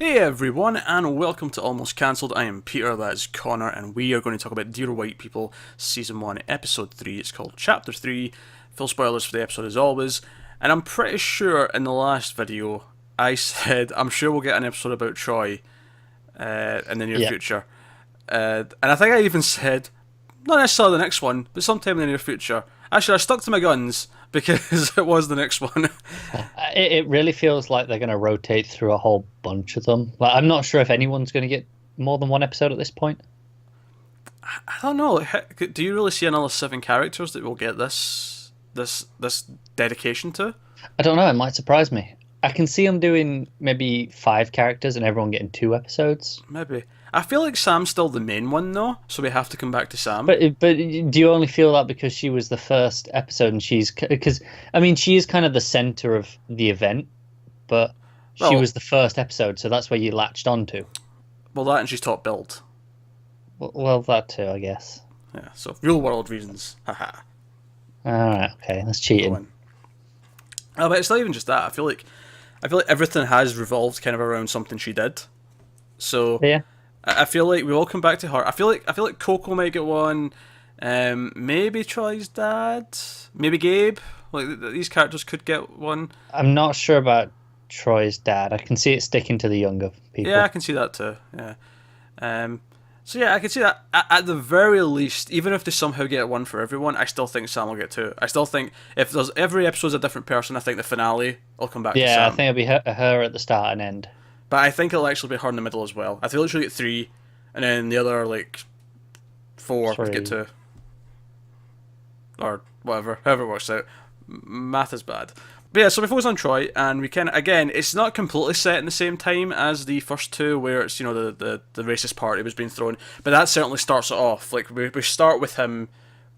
Hey everyone, and welcome to Almost Cancelled. I am Peter, that's Connor, and we are going to talk about Dear White People, Season 1, Episode 3. It's called Chapter 3. Full spoilers for the episode as always. And I'm pretty sure in the last video, I said I'm sure we'll get an episode about Troy in the near future. And I think I even said, not necessarily the next one, but sometime in the near future. Actually, I stuck to my guns because it was the next one. It really feels like they're going to rotate through a whole bunch of them. Like, I'm not sure if anyone's going to get more than one episode at this point. I don't know. Do you really see another 7 characters that will get this dedication to? I don't know. It might surprise me. I can see them doing maybe 5 characters and everyone getting 2 episodes. Maybe. I feel like Sam's still the main one though, so we have to come back to Sam. But do you only feel that because she was the first episode and she is kind of the center of the event, but she was the first episode, so that's where you latched onto. Well, that and she's top build. Well, that too, I guess. Yeah. So real world reasons. Haha. All right. Okay, that's cheating. Oh, but it's not even just that. I feel like everything has revolved kind of around something she did. So yeah. I feel like we all come back to her. I feel like Coco might get one. Maybe Troy's dad. Maybe Gabe. Like these characters could get one. I'm not sure about Troy's dad. I can see it sticking to the younger people. Yeah, I can see that too. Yeah. So yeah, I can see that. At the very least, even if they somehow get one for everyone, I still think Sam will get 2. I still think if there's every episode's a different person, I think the finale will come back to Sam. Yeah, I think it'll be her at the start and end. But I think it'll actually be her in the middle as well. I feel like she'll get 3, and then the other, 4 will get 2. Or whatever, however it works out. Math is bad. But yeah, so we focus on Troy, and we can, again, it's not completely set in the same time as the first 2, where it's, the racist party was being thrown, but that certainly starts it off. Like, we start with him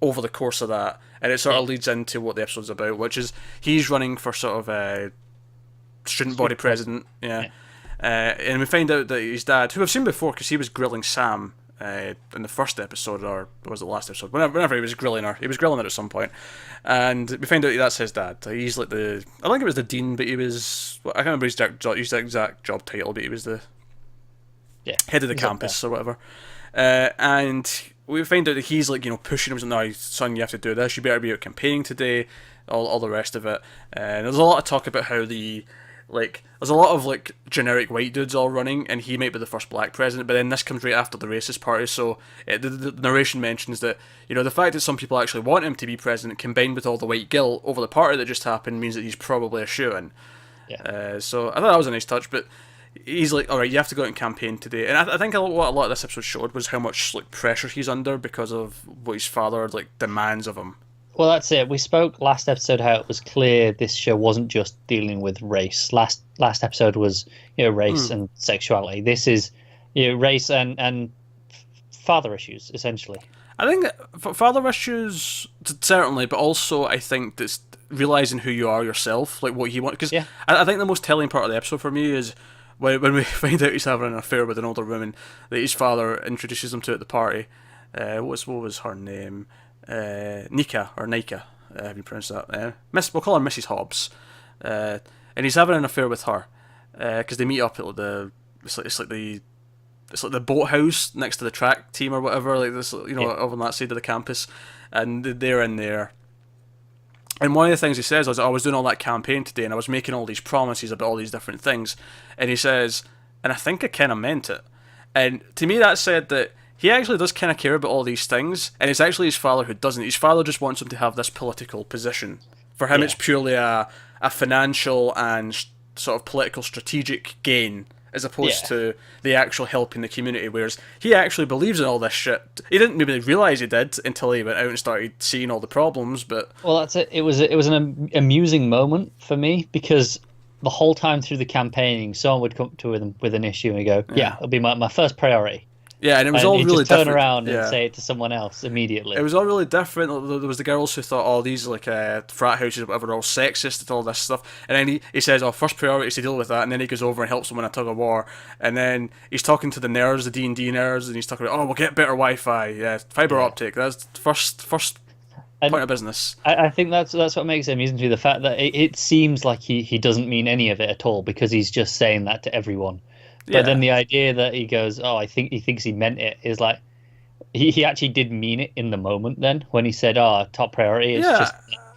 over the course of that, and it sort of leads into what the episode's about, which is he's running for sort of a student body president, yeah. And we find out that his dad, who I've seen before because he was grilling Sam in the first episode, or was it the last episode? Whenever he was grilling her. He was grilling her at some point. And we find out that's his dad. He's like I think it was the dean, but he was, I can't remember his exact job title, but he was the head of the campus or whatever. And we find out that he's pushing him, no, son, you have to do this, you better be out campaigning today, all the rest of it. And there's a lot of talk about how there's a lot of generic white dudes all running, and he might be the first black president, but then this comes right after the racist party, so the narration mentions that, the fact that some people actually want him to be president, combined with all the white guilt over the party that just happened, means that he's probably a shoo-in. Yeah. So I thought that was a nice touch, but he's like, alright, you have to go out and campaign today. And I think what a lot of this episode showed was how much pressure he's under because of what his father demands of him. Well, that's it. We spoke last episode how it was clear this show wasn't just dealing with race. Last episode was race and sexuality. This is race and father issues, essentially. I think father issues certainly, but also I think that's realizing who you are yourself, like what you want. Because I think the most telling part of the episode for me is when we find out he's having an affair with an older woman that his father introduces him to at the party. What was her name? Nika, or Nika, have you pronounced that? We'll call her Mrs. Hobbs, and he's having an affair with her because they meet up at it's like the boathouse next to the track team or whatever, like this, over on that side of the campus, and they're in there. And one of the things he says was, I was doing all that campaign today, and I was making all these promises about all these different things, and he says, and I think I kind of meant it, and to me that said that he actually does kind of care about all these things, and it's actually his father who doesn't. His father just wants him to have this political position. For him, it's purely a financial and sort of political strategic gain, as opposed to the actual helping the community, whereas he actually believes in all this shit. He didn't really realise he did until he went out and started seeing all the problems, but... Well, that's it. It was an amusing moment for me, because the whole time through the campaigning, someone would come to him with an issue and go, it'll be my first priority. Yeah, and it was all really different. Turn around and say it to someone else immediately. It was all really different. There was the girls who thought, these frat houses or whatever are all sexist and all this stuff. And then he says, first priority is to deal with that. And then he goes over and helps them in a tug of war. And then he's talking to the nerds, the D&D nerds, and he's talking about, we'll get better Wi-Fi, fiber optic. That's first point of business. I think that's what makes it amusing to me. The fact that it seems like he doesn't mean any of it at all, because he's just saying that to everyone. But then Yeah. the idea that he goes, "Oh, I think he thinks he meant it," is like he actually did mean it in the moment. Then when he said, "Oh, top priority," it's Yeah. just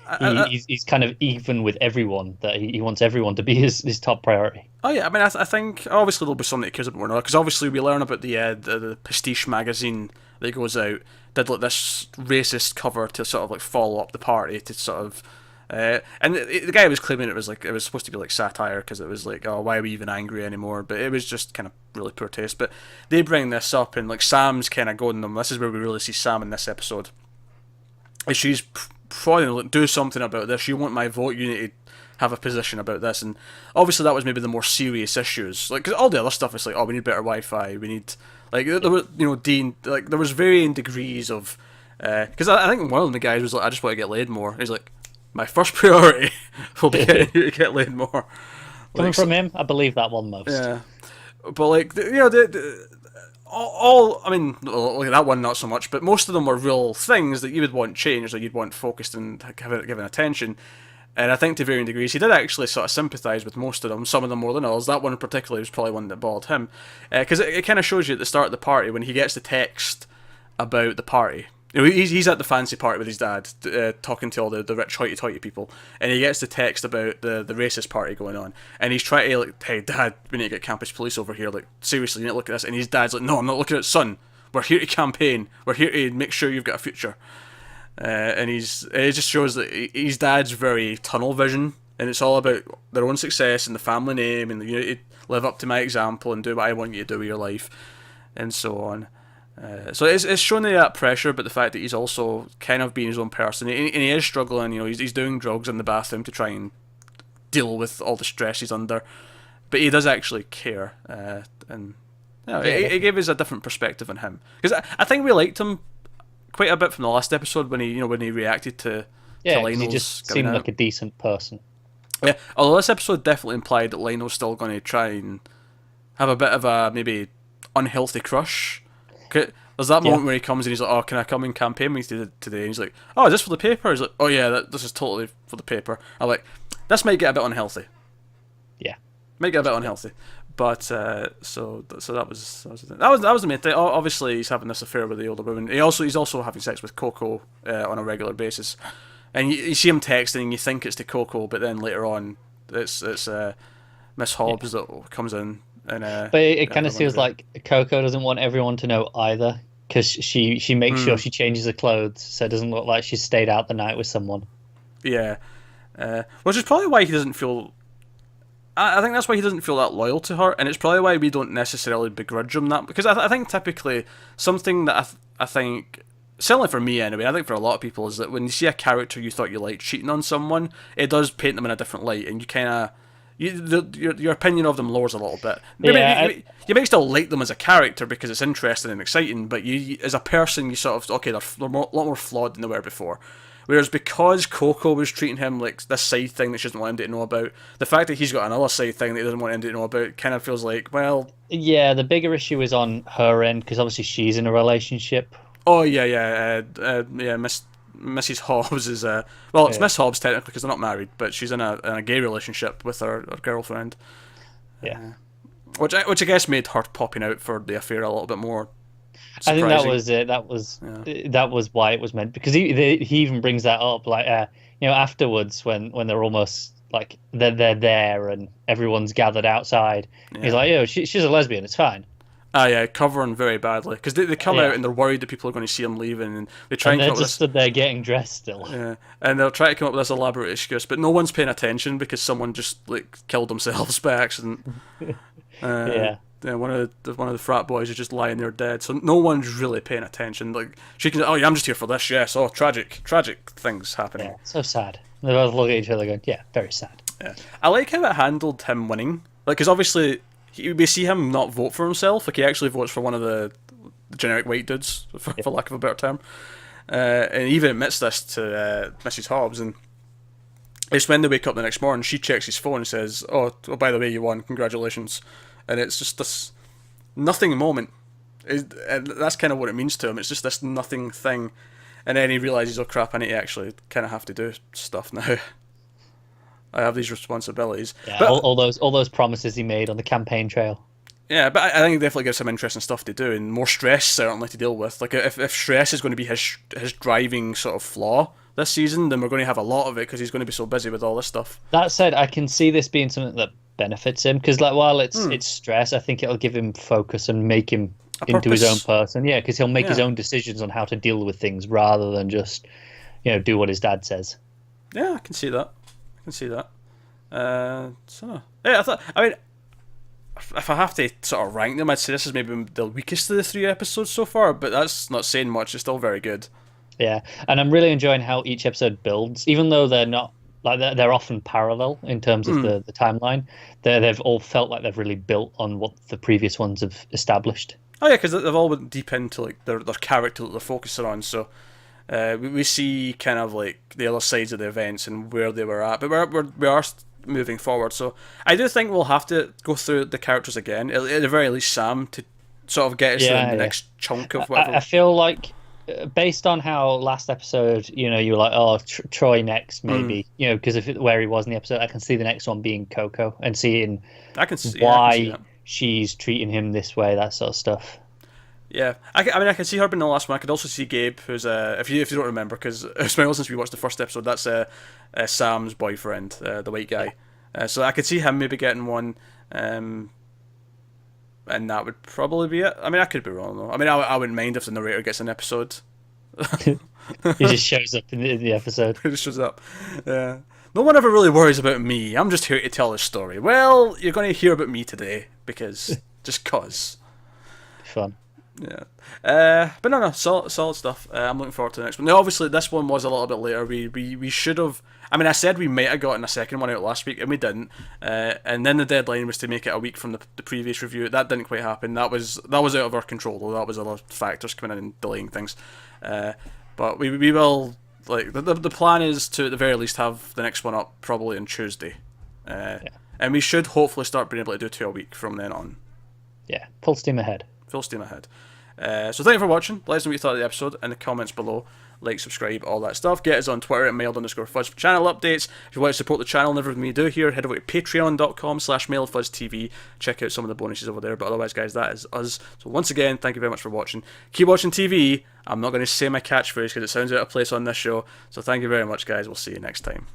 I, he's kind of even with everyone that he wants everyone to be his top priority. Oh yeah, I mean, I think obviously there'll be something that cares about more because obviously we learn about the Pastiche magazine that goes out did like this racist cover to sort of like follow up the party to sort of, and the guy was claiming it was like it was supposed to be like satire because it was like, oh, why are we even angry anymore? But it was just kind of really poor taste. But they bring this up and like Sam's kind of going them. This is where we really see Sam in this episode. Is she's probably like, do something about this. You want my vote. You need to have a position about this. And obviously that was maybe the more serious issues. Like, cause all the other stuff is like, oh, we need better Wi-Fi. We need like there were Dean like there was varying degrees of because I think one of the guys was like, I just want to get laid more. He's like, my first priority will be getting you to get laid more. Coming Like, from him, I believe that one most. yeah, but like all I mean, like that one not so much, but most of them were real things that you would want changed or you'd want focused and given attention. And I think to varying degrees, he did actually sort of sympathise with most of them, some of them more than others. That one in particular was probably one that bothered him. Because it kind of shows you at the start of the party when he gets the text about the party. You know, he's at the fancy party with his dad, talking to all the rich hoity-toity people, and he gets the text about the racist party going on, and he's trying to like, hey dad, we need to get campus police over here, like seriously, you need to look at this, and his dad's like, no, I'm not looking at it, son, we're here to campaign, we're here to make sure you've got a future, and it just shows that his dad's very tunnel vision, and it's all about their own success and the family name, and you need to live up to my example and do what I want you to do with your life, and so on. So it's showing you that pressure, but the fact that he's also kind of being his own person, and he is struggling. You know, he's doing drugs in the bathroom to try and deal with all the stress he's under, but he does actually care, and it gave us a different perspective on him because I think we liked him quite a bit from the last episode when he reacted to Because he Lionel's just coming seemed out. like a decent person. Yeah, although this episode definitely implied that Lionel's still going to try and have a bit of a maybe unhealthy crush. There's that moment where he comes and he's like, "Oh, can I come and campaign with you today?" And he's like, "Oh, is this for the paper?" He's like, "Oh yeah, this is totally for the paper." I'm like, "This might get a bit unhealthy. Yeah. Might get a bit unhealthy." But so that was the main thing. Obviously, he's having this affair with the older woman. He's also having sex with Coco on a regular basis, and you see him texting, and you think it's to Coco, but then later on, it's Miss Hobbs that comes in. And, But it kind of feels like Coco doesn't want everyone to know either, because she makes sure she changes her clothes so it doesn't look like she's stayed out the night with someone. Yeah, which is probably why he doesn't feel. I think that's why he doesn't feel that loyal to her, and it's probably why we don't necessarily begrudge him that, because I think typically something that I think, certainly for me anyway, I think for a lot of people, is that when you see a character you thought you liked cheating on someone, it does paint them in a different light, and you kind of. Your opinion of them lowers a little bit. You might still like them as a character because it's interesting and exciting, but you as a person, you sort of, okay, they're a lot more flawed than they were before. Whereas because Coco was treating him like this side thing that she doesn't want him to know about, the fact that he's got another side thing that he doesn't want him to know about kind of feels like, well... Yeah, the bigger issue is on her end, because obviously she's in a relationship. Oh, yeah, Mrs. Hobbs is it's Miss Hobbs technically because they're not married, but she's in a gay relationship with her girlfriend. Yeah, which I guess made her popping out for the affair a little bit more surprising. I think that was it. That was why it was meant, because he even brings that up like afterwards when they're almost like they're there and everyone's gathered outside. Yeah. He's like, she's a lesbian. It's fine. Yeah, covering very badly because they come out and they're worried that people are going to see them leaving, and they try and they're come just stood there getting dressed still. Yeah, and they'll try to come up with this elaborate excuse, but no one's paying attention because someone just like killed themselves by accident. One of the frat boys is just lying there dead, so no one's really paying attention. Like she can, I'm just here for this. Yes, tragic things happening. Yeah, so sad. They both look at each other going, yeah, very sad. Yeah, I like how it handled him winning, like because obviously. We see him not vote for himself. Like he actually votes for one of the generic white dudes, for lack of a better term. And he even admits this to Mrs. Hobbs. And it's when they wake up the next morning, she checks his phone and says, "Oh, by the way, you won. Congratulations." And it's just this nothing moment. And that's kind of what it means to him. It's just this nothing thing. And then he realizes, oh crap, I need to actually kind of have to do stuff now. I have these responsibilities. Yeah, but all those promises he made on the campaign trail. Yeah, but I think it definitely gives some interesting stuff to do and more stress certainly to deal with. Like if stress is going to be his driving sort of flaw this season, then we're going to have a lot of it because he's going to be so busy with all this stuff. That said, I can see this being something that benefits him because, like, while it's stress, I think it'll give him focus and make him into his own person. Yeah, because he'll make his own decisions on how to deal with things rather than just, do what his dad says. Yeah, I can see that. I can see that. So yeah, I mean, if I have to sort of rank them, I'd say this is maybe the weakest of the 3 episodes so far, but that's not saying much. It's still very good. Yeah, and I'm really enjoying how each episode builds, even though they're not like they're often parallel in terms of the timeline. They've all felt like they've really built on what the previous ones have established. Oh yeah, because they've all went deep into like their character that they're focusing on. So we see kind of like the other sides of the events and where they were at, but we are moving forward. So I do think we'll have to go through the characters again, at the very least Sam, to sort of get us through the next chunk of whatever. I feel like based on how last episode, you were like, oh, Troy next, maybe, because of where he was in the episode, I can see the next one being Coco and seeing why she's treating him this way, that sort of stuff. Yeah, I mean, I can see her being the last one. I could also see Gabe, who's if you don't remember, because it's been a while since we watched the first episode. That's Sam's boyfriend, the white guy. So I could see him maybe getting one, and that would probably be it. I mean, I could be wrong though. I mean, I wouldn't mind if the narrator gets an episode. He just shows up in the episode. He just shows up. Yeah. No one ever really worries about me. I'm just here to tell a story. Well, you're going to hear about me today because just cause. Fun. Yeah, but no, solid stuff. I'm looking forward to the next one. Now, obviously, this one was a little bit later. We should have. I mean, I said we might have gotten a second one out last week, and we didn't. And then the deadline was to make it a week from the previous review. That didn't quite happen. That was out of our control, though. That was other factors coming in and delaying things. But we will, like, the plan is to at the very least have the next one up probably on Tuesday. And we should hopefully start being able to do 2 a week from then on. Yeah, full steam ahead. Full steam ahead. So thank you for watching. Let us know what you thought of the episode in the comments below. Like, subscribe, all that stuff. Get us on Twitter at mailed_fuzz for channel updates. If you want to support the channel and everything we do here, head over to patreon.com/mailedfuzztv. Check out some of the bonuses over there. But otherwise, guys, that is us. So once again, thank you very much for watching. Keep watching TV. I'm not going to say my catchphrase because it sounds out of place on this show. So thank you very much, guys. We'll see you next time.